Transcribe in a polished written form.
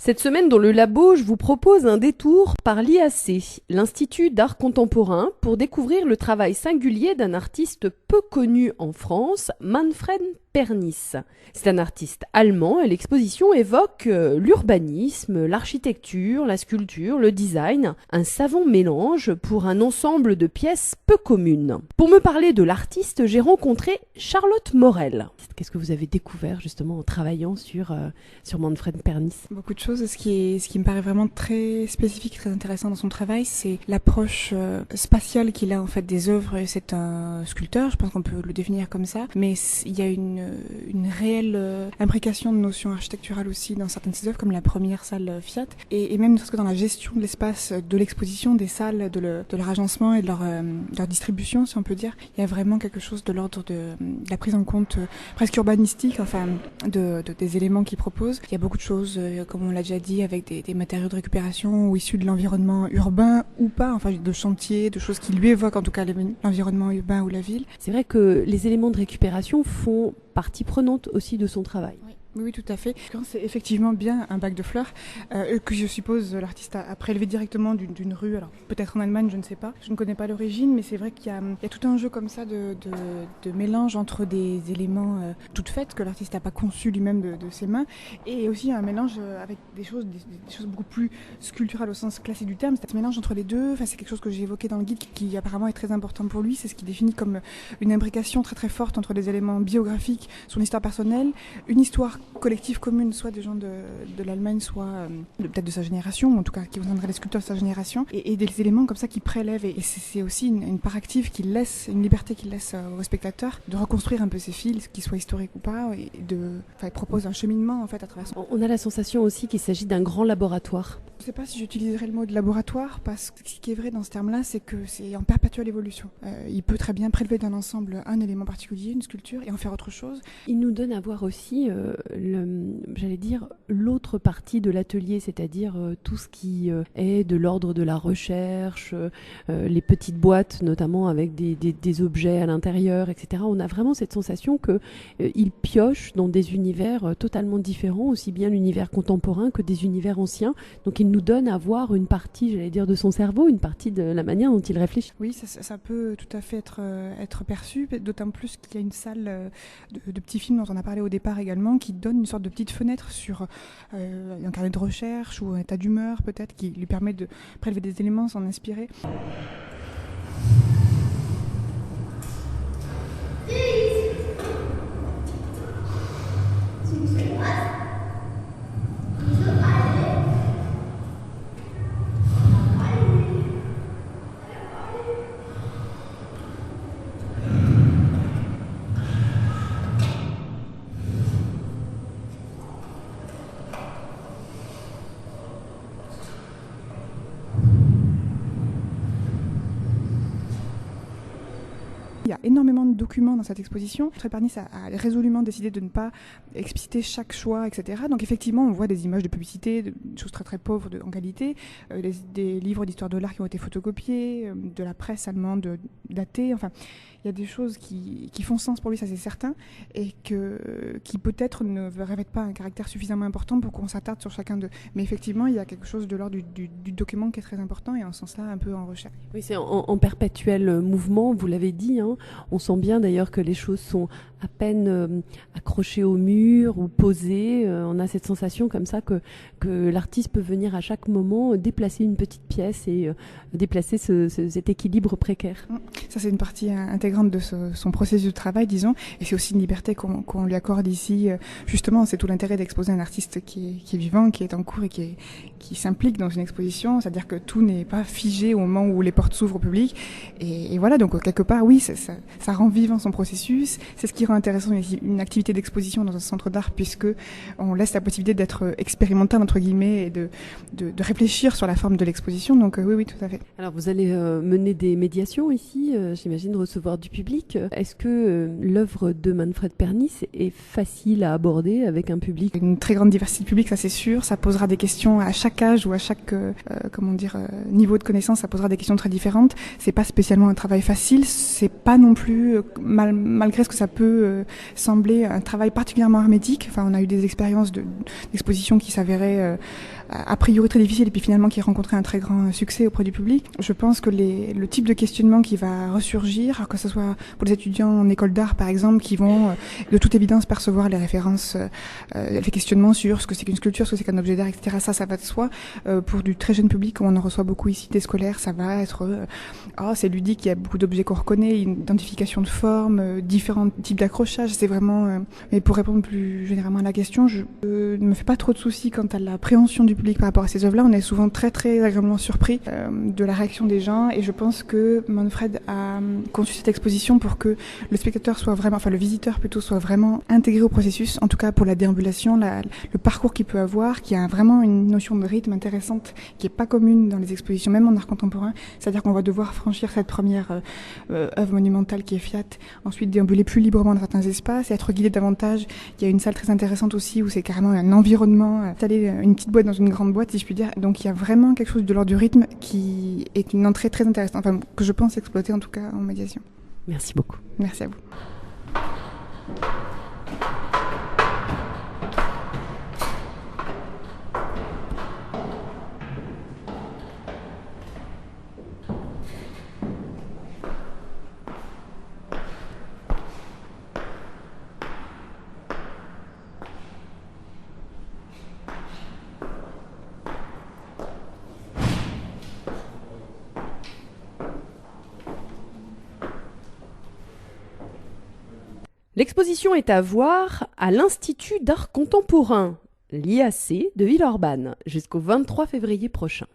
Cette semaine, dans le labo, je vous propose un détour par l'IAC, l'Institut d'art contemporain, pour découvrir le travail singulier d'un artiste peu connu en France, Manfred Pernis. C'est un artiste allemand et l'exposition évoque l'urbanisme, l'architecture, la sculpture, le design, un savant mélange pour un ensemble de pièces peu communes. Pour me parler de l'artiste, j'ai rencontré Charlotte Morel. Qu'est-ce que vous avez découvert justement en travaillant sur Manfred Pernis? Beaucoup de choses. Ce qui me paraît vraiment très spécifique, très intéressant dans son travail, c'est l'approche spatiale qu'il a en fait des œuvres. C'est un sculpteur, je pense qu'on peut le définir comme ça, mais il y a une réelle imbrication de notions architecturales aussi dans certaines de ses œuvres, comme la première salle Fiat, et même parce que dans la gestion de l'espace de l'exposition, des salles, de leur agencement et de leur distribution, si on peut dire, il y a vraiment quelque chose de l'ordre de la prise en compte presque urbanistique, enfin, des éléments qu'il propose. Il y a beaucoup de choses, comme on l'a déjà dit, avec des matériaux de récupération ou issus de l'environnement urbain ou pas, enfin de chantiers, de choses qui lui évoquent en tout cas l'environnement urbain ou la ville. C'est vrai que les éléments de récupération font partie prenante aussi de son travail. Oui, tout à fait. C'est effectivement bien un bac de fleurs que je suppose l'artiste a prélevé directement d'une rue. Alors peut-être en Allemagne, je ne sais pas. Je ne connais pas l'origine, mais c'est vrai qu'il y a tout un jeu comme ça de mélange entre des éléments toutes faites que l'artiste n'a pas conçus lui-même de ses mains, et aussi un mélange avec des choses beaucoup plus sculpturales au sens classique du terme. C'est un mélange entre les deux. Enfin, c'est quelque chose que j'ai évoqué dans le guide qui apparemment est très important pour lui. C'est ce qu'il définit comme une imbrication très très forte entre des éléments biographiques, son histoire personnelle, une histoire collective commune, soit des gens de l'Allemagne, soit peut-être de sa génération, en tout cas qui contiendrait les sculpteurs de sa génération, et des éléments comme ça qui prélèvent, et c'est aussi une part active qui laisse, une liberté qu'il laisse au spectateur de reconstruire un peu ses fils, qu'ils soient historiques ou pas, et il propose un cheminement en fait à travers son... On a la sensation aussi qu'il s'agit d'un grand laboratoire. Je ne sais pas si j'utiliserais le mot de laboratoire, parce que ce qui est vrai dans ce terme-là, c'est que c'est en perpétuelle évolution. Il peut très bien prélever d'un ensemble un élément particulier, une sculpture, et en faire autre chose. Il nous donne à voir aussi l'autre partie de l'atelier, c'est-à-dire tout ce qui est de l'ordre de la recherche, les petites boîtes notamment avec des objets à l'intérieur, etc. On a vraiment cette sensation qu'il pioche dans des univers totalement différents, aussi bien l'univers contemporain que des univers anciens. Donc il nous donne à voir une partie, de son cerveau, une partie de la manière dont il réfléchit. Oui, ça peut tout à fait être perçu, d'autant plus qu'il y a une salle de petits films dont on a parlé au départ également, qui donne une sorte de petite fenêtre sur un carnet de recherche ou un état d'humeur peut-être, qui lui permet de prélever des éléments, s'en inspirer. Il y a énormément de documents dans cette exposition. Pernis a résolument décidé de ne pas expliciter chaque choix, etc. Donc effectivement, on voit des images de publicité, des choses très très pauvres en qualité, des livres d'histoire de l'art qui ont été photocopiés, de la presse allemande datée, enfin... Il y a des choses qui font sens pour lui, ça c'est certain, et qui peut-être ne revêtent pas un caractère suffisamment important pour qu'on s'attarde sur chacun d'eux. Mais effectivement, il y a quelque chose de l'ordre du document qui est très important, et en ce sens-là, un peu en recherche. Oui, c'est en perpétuel mouvement, vous l'avez dit. Hein. On sent bien d'ailleurs que les choses sont à peine accrochées au mur ou posées. On a cette sensation comme ça que l'artiste peut venir à chaque moment déplacer une petite pièce et déplacer cet équilibre précaire. Ça, c'est une partie intégrante de son processus de travail, disons, et c'est aussi une liberté qu'on lui accorde ici. Justement, c'est tout l'intérêt d'exposer un artiste qui est vivant, qui est en cours et qui s'implique dans une exposition, c'est-à-dire que tout n'est pas figé au moment où les portes s'ouvrent au public. Et voilà, donc quelque part, oui, ça rend vivant son processus. C'est ce qui rend intéressant une activité d'exposition dans un centre d'art, puisque on laisse la possibilité d'être expérimental, entre guillemets, et de réfléchir sur la forme de l'exposition. Donc oui, tout à fait. Alors, vous allez mener des médiations ici, j'imagine recevoir du public. Est-ce que l'œuvre de Manfred Pernis est facile à aborder avec un public? Une très grande diversité de public, ça c'est sûr. Ça posera des questions à chaque âge ou à chaque niveau de connaissance. Ça posera des questions très différentes. C'est pas spécialement un travail facile. C'est pas non plus, malgré ce que ça peut sembler un travail particulièrement hermétique. Enfin, on a eu des expériences d'exposition qui s'avéraient a priori très difficiles et puis finalement qui rencontraient un très grand succès auprès du public. Je pense que le type de questionnement qui va ressurgir, que ce soit pour les étudiants en école d'art par exemple, qui vont de toute évidence percevoir les références, les questionnements sur ce que c'est qu'une sculpture, ce que c'est qu'un objet d'art, etc. Ça va de soi. Pour du très jeune public, on en reçoit beaucoup ici des scolaires, ça va être c'est ludique, il y a beaucoup d'objets qu'on reconnaît, une identification de formes, différents types d'accrochages. C'est vraiment. Mais pour répondre plus généralement à la question, je ne me fais pas trop de soucis quant à l'appréhension du public par rapport à ces œuvres-là. On est souvent très très agréablement surpris de la réaction des gens, et je pense que Manfred a conçu cette exposition pour que le spectateur soit vraiment, enfin le visiteur plutôt, soit vraiment intégré au processus, en tout cas pour la déambulation, le parcours qu'il peut avoir, qui a vraiment une notion de rythme intéressante qui est pas commune dans les expositions, même en art contemporain. C'est-à-dire qu'on va devoir franchir cette première œuvre monumentale qui est Fiat, ensuite déambuler plus librement dans certains espaces et être guidé davantage. Il y a une salle très intéressante aussi où c'est carrément un environnement, installer une petite boîte dans une grande boîte, si je puis dire. Donc il y a vraiment quelque chose de l'ordre du rythme qui est une entrée très intéressante, enfin que je pense exploiter en tout cas en médiation. Merci beaucoup. Merci à vous. L'exposition est à voir à l'Institut d'art contemporain, l'IAC de Villeurbanne, jusqu'au 23 février prochain.